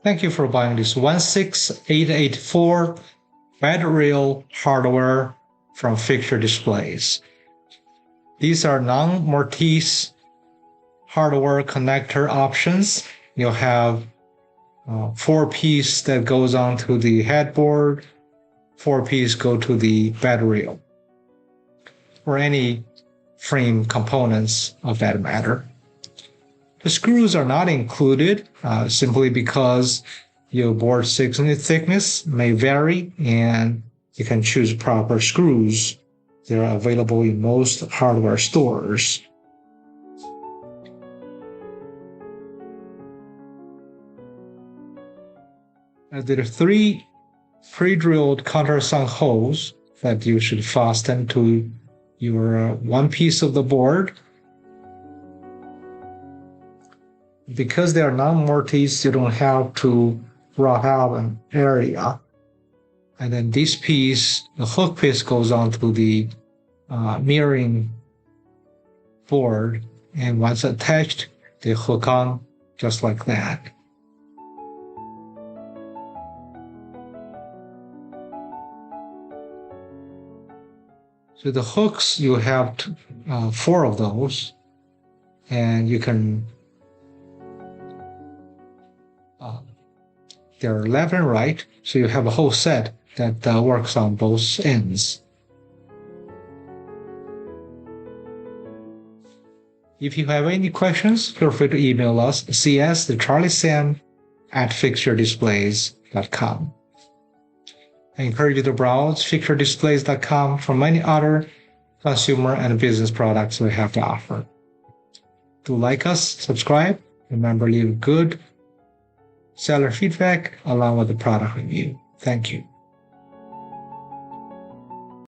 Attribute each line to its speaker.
Speaker 1: Thank you for buying this 16884 bed rail hardware from Fixture Displays. These are non-mortiss hardware connector options. You'll have 4-piece that goes onto the headboard, 4-piece go to the bed rail, or any frame components of that matter. The screws are not included simply because your board thickness may vary and you can choose proper screws. They're available in most hardware stores. There are 3 pre-drilled countersunk holes that you should fasten to your one piece of the board. Because they are non-mortiss, you don't have to rough out an area. And then this piece, the hook piece, goes onto the mirroring board, and once attached, they hook on just like that. So the hooks, you have 4 of those, and you can they're left and right, so you have a whole set that works on both ends. If you have any questions, feel free to email us, cs@fixturedisplays.com. I encourage you to browse fixturedisplays.com for many other consumer and business products we have to offer. Do like us, subscribe, remember leave good seller feedback along with the product review. Thank you.